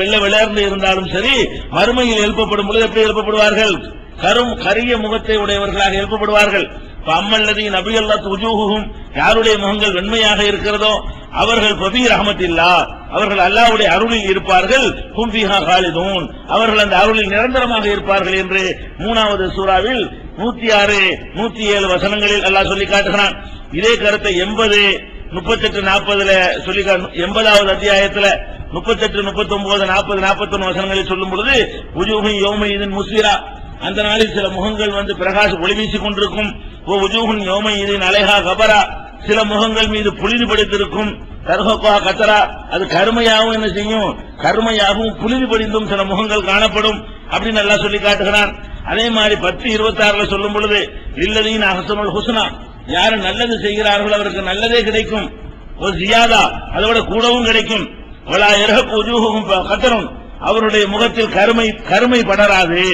வெள்ளை விளையாண்டு இருந்தாலும் சரி, மறுமையில் எழுப்பப்படும் பொழுது எப்படி எழுப்பப்படுவார்கள்? கரிய முகத்தை உடையவர்களாக எழுப்பப்படுவார்கள். அம்மல்லதி நபி அல்லாஹ் உஜூஹும், யாருடைய முகங்கள் வெண்மையாக இருக்கிறதோ அவர்கள் பபி ரஹமத்தில்லா, அவர்கள் அல்லாஹ்வுடைய அருளில் இருப்பார்கள். ஹும் ஃபீஹா காலிதூன், அவர்கள் அந்த அருளில் நிரந்தரமாக இருப்பார்கள் என்று 3வது சூராவில் 106, 107 வசனங்களில் அல்லாஹ் சொல்லி காட்டுகிறான். இதே கருத்தை 80, 38, 40 சொல்லி 80வது அத்தியாயத்தில் 38, 39, 40, 41 வசனங்களில் சொல்லும் பொழுது உஜூஹு யௌமஇதின் முஸ்ஃபிரா, அந்த நாளில் சில முகங்கள் பிரகாச ஒளி வீசிக் கொண்டிருக்கும். உஜூஹுன் யௌமஇதின் அலைஹா கபரா, சில முகங்கள் மீது புழுதி படித்திருக்கும். தர்ஹகா கத்தரா, அது கருமையாகவும் என்ன செய்யும்? கருமையாகவும் புழுதி படிந்தும் சில முகங்கள் காணப்படும் அப்படின்னு எல்லாம் சொல்லி காட்டுகிறான். அதே மாதிரி 10:26 சொல்லும் பொழுது லில்லதீன அஹ்ஸனுல் ஹுஸ்னா, யாரு நல்லது செய்கிறார்களோ அவருக்கு நல்லதே கிடைக்கும். ஒரு ஜியாதா, அதோட கூடவும் கிடைக்கும். வலா யர்ஹகு உஜூஹுஹும் கத்தரும், அவருடைய முகத்தில் கருமை படராது.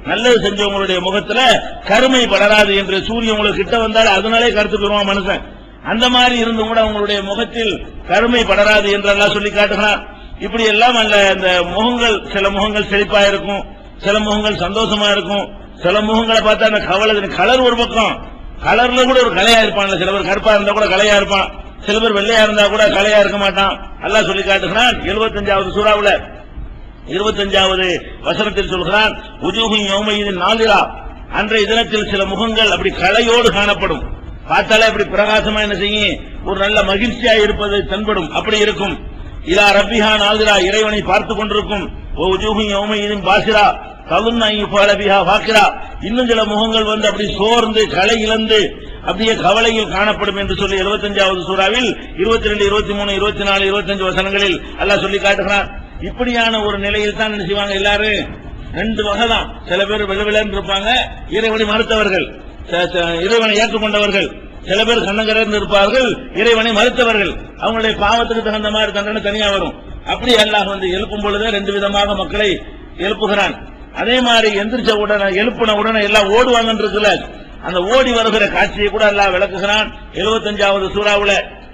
நல்லது செஞ்சவங்களுடைய முகத்துல கருமை படராது என்று சூரியன் உங்களுக்கு கிட்ட வந்தால் அதனாலே கருத்து பெறுவான் மனுஷன். அந்த மாதிரி இருந்து கூட அவங்களுடைய முகத்தில் கருமை படராது என்று எல்லாம் சொல்லி காட்டுகிறார். இப்படி எல்லாம் அல்ல, இந்த முகங்கள், சில முகங்கள் செழிப்பா இருக்கும், சில முகங்கள் சந்தோஷமா இருக்கும், சில முகங்களை பார்த்தா அந்த கலர் ஒரு பக்கம், கலர்ல கூட ஒரு கலையா இருப்பான். சில பேர் கருப்பா இருந்தா கூட கலையா இருப்பான், சில பேர் வெள்ளையா இருந்தா கூட கலையா இருக்க மாட்டான். அல்லாஹ் சொல்லி காட்டுகிறான் 75வது சூராவுல 25வது வசனத்தில் சொல்கிறான், உஜூஹு யௌமஇதின் நாலிரா, அன்றைய தினத்தில் சில முகங்கள் அப்படி கலையோடு காணப்படும். பார்த்தாலே அப்படி பிரகாசமா என்ன செய்யும்? ஒரு நல்ல மகிழ்ச்சியா இருப்பது தென்படும். அப்படி இருக்கும். இலா ரப்பிஹா நாலிரா, இறைவனை பார்த்துக் கொண்டிருக்கும். உஜூஹு யௌமஇதின் பாசிரா தலுன்ன யுஃபஅல பிஹா ஃபாக்கிரா, இன்னும் சில முகங்கள் அப்படி சோர்ந்து களை இழந்து அப்படியே கவலையில் காணப்படும் என்று சொல்லி 75வது சூராவில் 22, 23, 24, 25 வசனங்களில் அல்லாஹ் சொல்லி காட்டுகிறான். இப்படியான ஒரு நிலையில் தான் என்ன செய்வாங்க எல்லாரும்? 2 வகை தான். சில பேர் வெள்ளவிலன்னு இருப்பாங்க, இறைவனை மறுத்தவர்கள், இறைவனை ஏற்றுக்கொண்டவர்கள். சில பேர் கண்ணங்கரன்னு இருப்பார்கள், இறைவனை மறுத்தவர்கள். அவங்களுடைய பாவத்துக்கு தகுந்த மாதிரி தண்டனை தனியா வரும். அப்படி அல்லாஹ் எழுப்பும் பொழுது 2 விதமாக மக்களை எழுப்புகிறான். அதே மாதிரி எந்திரிச்ச உடனே, எழுப்பின உடனே எல்லாம் ஓடுவாங்கன்னு இருக்குல்ல, அந்த ஓடி வருகிற காட்சியை கூட அல்லாஹ் விளக்குகிறான். 75வது சூராவுல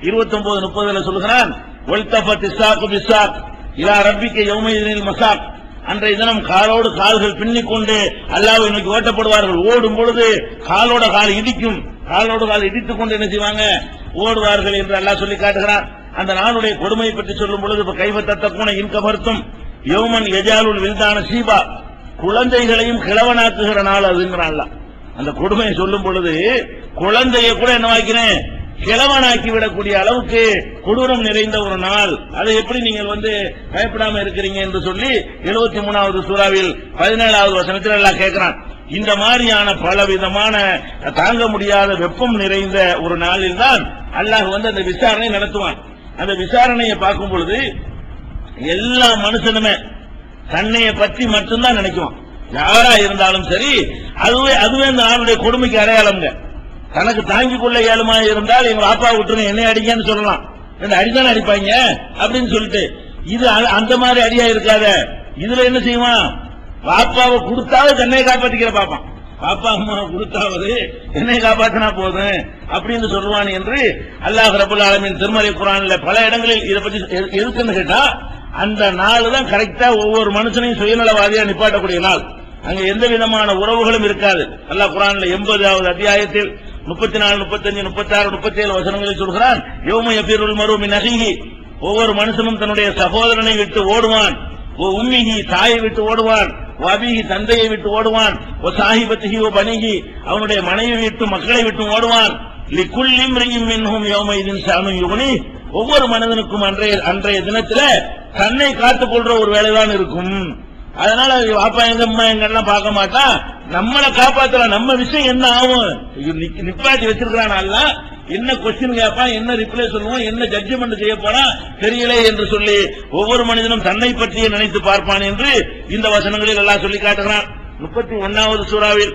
29, 30 சொல்லுகிறான், வல்தஃபத் இஸ்ஸாக்கு பிஸ்ஸாக் இலா ரப்பிக்க யௌமஇதினில் மஸாக், அன்றைய தினம் காலோடு கால்கள் பின்னிக்கொண்டு அல்லாஹ்வை நோக்கி ஓட்டப்படுவார்கள். ஓடும் பொழுது காலோட கால் இடிக்கும், காலோடு கால் இடித்துக் கொண்டு என்ன செய்வாங்க? ஓடுவார்கள் என்று அல்லாஹ் சொல்லி காட்டுகிறான். அந்த நாளுடைய கொடுமையை பற்றி சொல்லும் பொழுது இப்ப கைவத்தக்கூன இன்கபர்த்தும் யௌமன் யஜாலுல் வில்தான சீபா, குழந்தைகளையும் கிழவனாக்குகிற நாள் அதுங்கிறான். அந்த கொடுமையை சொல்லும் பொழுது குழந்தையை கூட என்ன வாக்கிறேன்? கிழவனாக்கி விடக்கூடிய அளவுக்கு கொடூரம் நிறைந்த ஒரு நாள். அதை எப்படி நீங்கள் பயப்படாம இருக்கிறீங்க என்று சொல்லி 73வது சூராவில் 17வது வசனத்தில் எல்லாம் கேட்கிறான். இந்த மாதிரியான பல விதமான தாங்க முடியாத வெப்பம் நிறைந்த ஒரு நாளில் தான் அல்லாஹ் அந்த விசாரணை நடத்துவான். அந்த விசாரணையை பார்க்கும் பொழுது எல்லா மனுஷனுமே தன்னைய பற்றி மட்டும்தான் நினைக்குவான். யாரா இருந்தாலும் சரி, அதுவே அந்த நாளுடைய கொடுமைக்கு அடையாளம்ங்க. தனக்கு தாங்கிக் கொள்ள இயலுமா இருந்தால் எங்க அப்பா விட்டுருங்க, என்னை அடிங்கன்னு சொல்லலாம். அடிதானே அடிப்பாங்க அப்படின்னு சொல்லிட்டு, இது அந்த மாதிரி அடியா இருக்காத. இதுல என்ன செய்வான்? பாப்பாவை கொடுத்தாவது தன்னை காப்பாற்றிக்கிற பாப்பான். பாப்பா அம்மா கொடுத்தாவது என்னை காப்பாற்றினா போதும் அப்படின்னு சொல்லுவான் என்று அல்லாஹ் ரப்பல் ஆலமீன் திருமறை குர்ஆன்ல பல இடங்களில் இதை பற்றி இருக்குன்னு கேட்டா, அந்த நாள் தான் கரெக்டா ஒவ்வொரு மனுஷனையும் சுயநலவாதியா நிப்பாட்டக்கூடிய நாள். அங்க எந்த விதமான உறவுகளும் இருக்காது. அல்லாஹ் குர்ஆன்ல 80வது அத்தியாயத்தில் 34, 35, 36, 37 வசனங்களில் சொல்கிறான், யௌம யஃபிருல் மர்உ மின் அஹீஹி, ஒவ்வொரு மனுஷனும் தன்னுடைய சகோதரனை விட்டு ஓடுவான். உம்மிஹி, தாயை விட்டு ஓடுவான். அபீஹி, தந்தையை விட்டு ஓடுவான். சாஹிபத்திஹி பனிஹி, அவனுடைய மனைவி விட்டு மக்களை விட்டு ஓடுவான். லிகுல்லி இம்ரிஇன் மின்ஹும் யௌமஇதின் ஷஅனுன் யுக்னி, ஒவ்வொரு மனிதனுக்கும் அன்றைய தினத்துல தன்னை காத்துக் கொள்ற ஒரு வேலைதான் இருக்கும். அதனால அப்பா எங்க அம்மா எங்கெல்லாம் பார்க்க மாட்டான், நம்மளை காப்பாற்றலாம். நம்ம விஷயம் என்ன ஆகும்? நிப்பாட்டி வச்சிருக்கிறான். என்ன கொஸ்டின் கேட்பான், என்ன ரிப்ளை சொல்லுவோம், என்ன ஜட்ஜ்மெண்ட் செய்ய போனா தெரியலே என்று சொல்லி ஒவ்வொரு மனிதனும் தன்னை பற்றியே நினைத்து பார்ப்பான் என்று இந்த வசனங்களில் எல்லாம் சொல்லி காட்டுகிறான். 31வது சூராவில்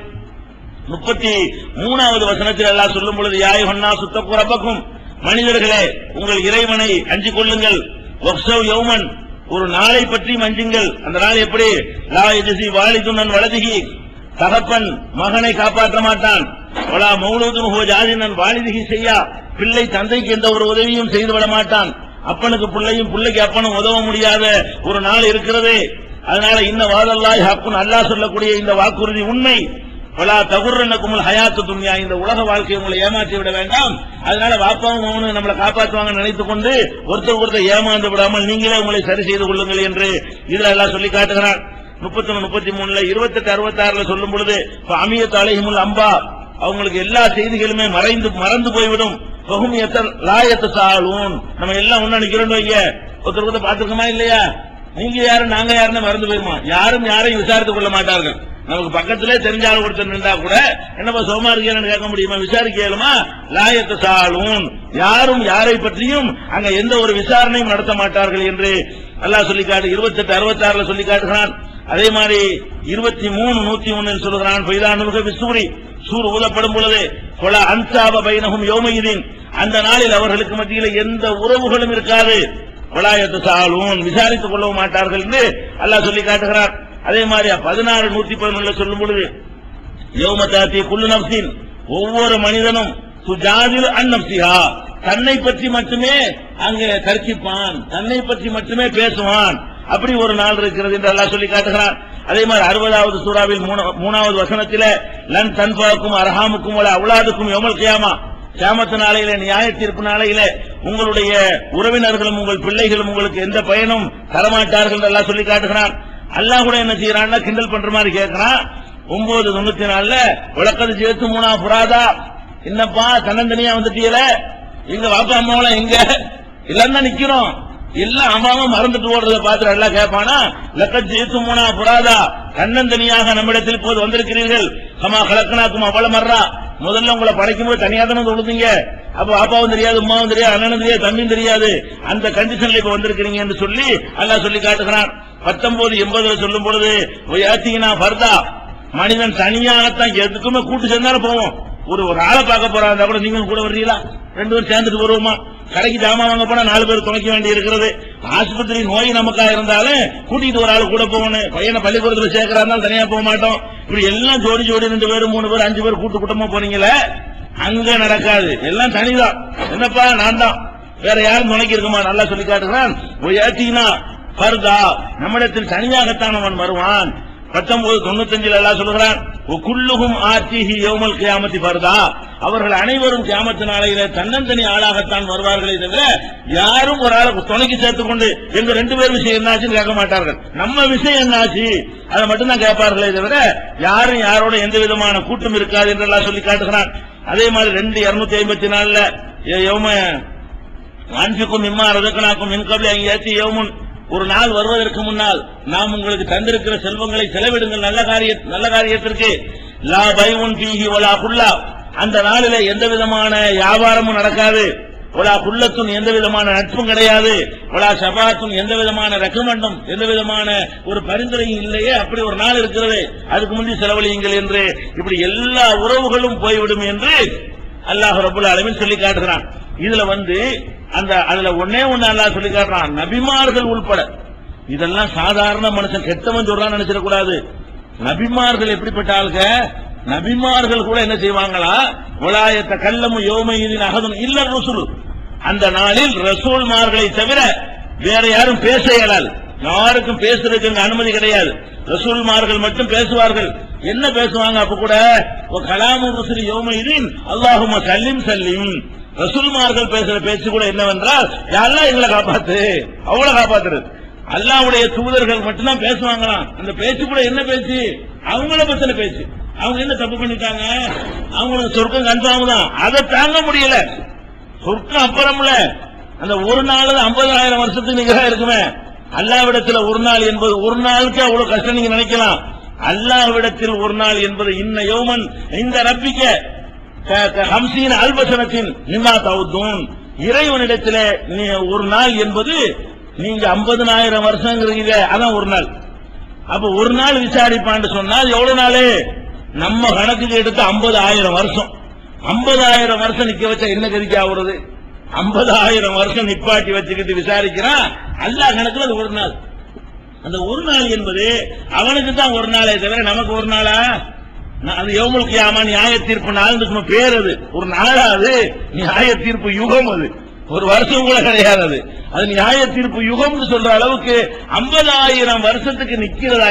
33வது வசனத்தில் எல்லாம் சொல்லும் பொழுது, யா அய்யுஹன்னா சுத்தகு ரப்பக்கும், மனிதர்களே உங்கள் இறைவனை அஞ்சிக் கொள்ளுங்கள். வக்ஸவ் யௌமன், ஒரு நாளை பற்றி மஞ்சுங்கள். அந்த நாள் எப்படி? லா யஜ்ஸி வாலிதுன் அன் வலதிஹி, தகப்பன் மகனை காப்பாற்ற மாட்டான். வலா மௌலூதுன் ஹுவ ஜாஸின் அன் வாலிதிஹி ஷையா, பிள்ளை தந்தைக்கு எந்த ஒரு உதவியும் செய்துவிட மாட்டான். அப்பனுக்கு பிள்ளையும் பிள்ளைக்கு அப்பனும் உதவ முடியாத ஒரு நாள் இருக்கிறது. அதனால இன்ன வாதல்லாஹி ஹக்குன் அல்லாஹ் சொல்லக்கூடிய இந்த வாக்குறுதி உண்மை. வலா தகுர்ரன்னகுமுல் ஹயாத்து துன்யா, இந்த உலக வாழ்க்கை உங்களை ஏமாற்றி விட வேண்டாம். அதனால வாப்பாவும் அவனும் நம்மளை காப்பாற்றுவாங்க நினைத்துக் கொண்டு ஒருத்தர் ஏமாந்து விடாமல் நீங்களே உங்களை சரி செய்து கொள்ளுங்கள் என்று இதுல எல்லாம் சொல்லி காட்டுகிறான். 31, 33, 28, 66 சொல்லும் பொழுது அமியத் அலைஹிமுல் அம்பா, அவங்களுக்கு எல்லா செய்திகளுமே மறந்து போய்விடும். நம்ம எல்லாம் ஒண்ணு நிக்கிறோம் வைங்க, ஒருத்தர் பாத்துருக்கோமா இல்லையா, நீங்க யாரு நாங்க யாருன்னு மறந்து போயிருமா, யாரும் யாரையும் விசாரித்துக் கொள்ள மாட்டார்கள். நமக்கு பக்கத்திலே தெரிஞ்சாலும் ஒருத்தர் நின்றா கூட என்னப்பா சோமா இருக்கேன்னு கேட்க முடியுமா, விசாரிக்க இயலுமா? லாயத்து சாலூன், யாரும் யாரை பற்றியும் அங்க எந்த ஒரு விசாரணையும் நடத்த மாட்டார்கள் என்று அல்லாஹ் சொல்லி காட்டு 28, 66 சொல்லி காட்டுகிறான். அதே மாதிரி 23, 101 சொல்லுகிறான். பைதானுக விசூரி, சூர் ஊதப்படும் பொழுது கொல அன்சாப பைனஹும் யௌமயிதின், அந்த நாளில் அவர்களுக்கு மத்தியில் எந்த உறவுகளும் இருக்காது. கொலாயத்து சாலூன், விசாரித்துக் கொள்ளவும் மாட்டார்கள் என்று அல்லாஹ் சொல்லி காட்டுகிறார். அதே மாதிரி 16, 111 சொல்லும் பொழுது யௌம தாத்தி குல்லு நஃப்ஸின், ஒவ்வொரு மனிதனும் துஜாதிலு அன் நஃப்ஸிஹா, தன்னை பற்றி மட்டுமே அங்கே தர்க்கிப்பான், தன்னை பற்றி மட்டுமே பேசுவான். அப்படி ஒரு நாள் இருக்கிறது என்று அல்லாஹ் சொல்லி காட்டுகிறான். அதே மாதிரி 60வது சூராவில் 3வது வசனத்திலே லன் தன்ஃபாக்கும் அர்ஹாமுக்கும் வல அவுலாதுக்கும் யௌமல் கியாமா, கியாமத் நாளையிலே நியாய தீர்ப்பு நாளையிலே உங்களுடைய உறவினர்களும் உங்கள் பிள்ளைகளும் உங்களுக்கு எந்த பயனும் தரமாட்டார்கள் என்று அல்லாஹ் சொல்லி காட்டுகிறான். அல்லாஹ் கூட என்ன செய்யறான்னா கிண்டல் பண்ற மாதிரி கேட்கிறான். 9:94 உலகது சேர்த்து 3 புராதா, என்னப்பா தன்னந்தனியா வந்துட்டீங்கள, எங்க வாப்பா அம்மாவெல்லாம் எங்க இல்லன்னா நிக்கிறோம், எல்லாம் அம்மாவும் மறந்துட்டு ஓடுறத பார்த்து எல்லாம் கேட்பானா, லக்கத் ஜெயித்து 3 புராதா, தன்னந்தனியாக நம்மிடத்தில் இப்போது வந்திருக்கிறீர்கள். கமா கலக்கனாக்கும் அவ்வளவு மர்றா, முதல்ல உங்களை படைக்கும் போது தனியா தானே தொழுதீங்க, அப்ப அப்பாவும் தெரியாது உமாவும் தெரியாது அண்ணனும் தெரியாது தம்பியும் தெரியாது, அந்த கண்டிஷன்ல இப்ப வந்திருக்கிறீங்க என்று சொல்லி அல்லாஹ் சொல்லி காட்டுகிறான். 19:80 சொல்லும் பொழுது யாத்தீங்கன்னா ஃபர்தா, மனிதன் தனியாகத்தான் எதுக்குமே கூட்டு சேர்ந்தாலும் போவோம். ஒரு ஆளை பார்க்க போறா கூட நீங்களும் கூட வர்றீங்களா, 2 பேரும் சேர்ந்துட்டு வருவோமா, கடைக்கு ஜாமான் வாங்க போனா 4 பேர் துணைக்க வேண்டி இருக்கிறது, ஆஸ்பத்திரி நோய் நமக்கா இருந்தாலும் கூட்டிட்டு ஒரு ஆள் கூட போகணும், பையனை பள்ளிக்கூடத்தில் சேர்க்கிறா இருந்தாலும் தனியா போக மாட்டோம். இப்படி எல்லாம் ஜோடி 2 பேர் 3 பேர் 5 பேர் கூட்டமா போறீங்களே, அங்க நடக்காது, எல்லாம் தனிதான். என்னப்பா நான் தான், வேற யாரும் துணைக்கு இருக்குமா, நல்லா சொல்லி காட்டுகிறான். ஃபர்தா, நம்மிடத்தில் தனியாகத்தான் அவன் வருவான். 19:95 அல்லாஹ் சொல்கிறான், குல்லுஹும் ஆத்திஹி யௌமல் கியாமத்தி ஃபர்தா, அவர்கள் அனைவரும் கியாமத் நாளையிலே தன்னந்தனி ஆளாகத்தான் வருவார்களே தவிர யாரும் ஒரு ஆளை துணைக்கு சேர்த்துக் கொண்டு எங்க 2 பேர் விஷயம் என்னாச்சுன்னு கேட்க மாட்டார்கள், நம்ம விஷயம் என்னாச்சு அதை மட்டும்தான் கேட்பார்களே தவிர யாரும் யாரோட எந்த விதமான கூட்டம் இருக்காது என்று அல்லாஹ் சொல்லி காட்டுகிறான். அதே மாதிரி 2:254 யௌம அன்ஃபிகும் மிம்மா ரஸக்னாக்கும் மின் கப்லி அன் யாத்தி யௌமுன், ஒரு நாள் வருவதற்கு முன்னால் நாம் உங்களுக்கு தந்திருக்கிற செல்வங்களை செலவிடுங்கள் நல்ல காரியத்திற்கு. லா பைஉன் ஃபீஹி வலா குல்லா, அந்த நாளிலே எந்த விதமான வியாபாரமும் நடக்காது. வலா குல்லத்துன், எந்த விதமான நட்பும் கிடையாது. வலா ஷஃபாத்துன், எந்த விதமான ரெக்கமெண்டும் எந்த விதமான ஒரு பரிந்துரையும் இல்லையே, அப்படி ஒரு நாள் இருக்கிறது, அதுக்கு முந்தி செலவழியுங்கள் என்று இப்படி எல்லா உறவுகளும் போய்விடும் என்று அல்லாஹ் ரப்பல் ஆலமீன் சொல்லி காட்டுகிறான். இதுல அதுல ஒன்னே ஒண்ணு அல்லாஹ் சொல்லி காட்டுறான், நபிமார்கள் உள்பட. இதெல்லாம் சாதாரண மனுஷன் கெட்டவன் சொல்றான்னு நினைச்சிடக்கூடாது. நபிமார்கள் எப்படிப்பட்ட ஆளுங்க, நபிமார்கள் கூட என்ன செய்வாங்களா, வலாயத்த கல்லமு யௌமயிதின் அஹதுன் இல்ல ரசூல், அந்த நாளில் ரசூல்மார்களை தவிர வேற யாரும் பேச இயலாது, யாருக்கும் பேசுறதுக்கு அனுமதி கிடையாது. ரசூல்மார்கள் மட்டும் பேசுவார்கள். என்ன பேசுவாங்க அப்ப கூட, கலாமு ரசூல் யௌமயிதின் அல்லாஹும்ம சல்லிம் சல்லிம், ரசூல்மார்கள் பேசுற பேச்சு கூட என்னவென்றால் யாரெல்லாம் எங்களை காப்பாத்து, அவங்கள காப்பாத்துறது. அல்லாஹ்வுடைய தூதர்கள் மட்டும்தான் பேசுவாங்களாம். அந்த பேச்சு கூட என்ன பேச்சு, அவங்கள பத்தின பேச்சு. அவங்க என்ன தப்பு பண்ணிட்டாங்க, அவங்களுக்கு சொர்க்கம் கன்ஃபார்ம் தான், அதை தாங்க முடியல. சொர்க்கம் அப்புறம்ல அந்த ஒரு நாள் 50,000 வருஷத்துக்கு நிகராக இருக்குமே. அல்லாஹ்விடத்தில் ஒரு நாள் என்பது, ஒரு நாளுக்கு அவ்வளவு கஷ்டம் நீங்க நினைக்கலாம். அல்லாஹ்விடத்தில் ஒரு நாள் என்பது இன்ன யௌமன் இந்த ரப்பிக்க 50 அல்பசனத்தின் நிமா தவுதூன், இறைவனிடத்தில் ஒரு நாள் என்பது நீங்க 50,000 வருஷங்கிறீங்க, அதான் ஒரு நாள். அப்ப ஒரு நாள் விசாரிப்பான்னு சொன்னால் எவ்வளவு நாள், நம்ம கணக்குக்கு எடுத்து 50,000 வருஷம். 50,000 வருஷம் நிக்க வச்சா என்ன கதிக்கு ஆகுறது, 50,000 வருஷம் நிப்பாட்டி வச்சுக்கிட்டு விசாரிக்கிறான். அல்லாஹ் கணக்குல அது ஒரு நாள். அந்த ஒரு நாள் என்பது அவனுக்கு தான் ஒரு நாளே தவிர நமக்கு ஒரு நாளா, அது யௌமுல் கியாமா நியாய தீர்ப்பு நாள் பேர், அது ஒரு நாளாவது நியாய தீர்ப்பு யுகம், அது ஒரு வருஷம் கூட கிடையாது. அது நியாய தீர்ப்பு யுகம்னு சொல்ற அளவுக்கு 50,000 வருஷத்துக்கு நிக்கிறதா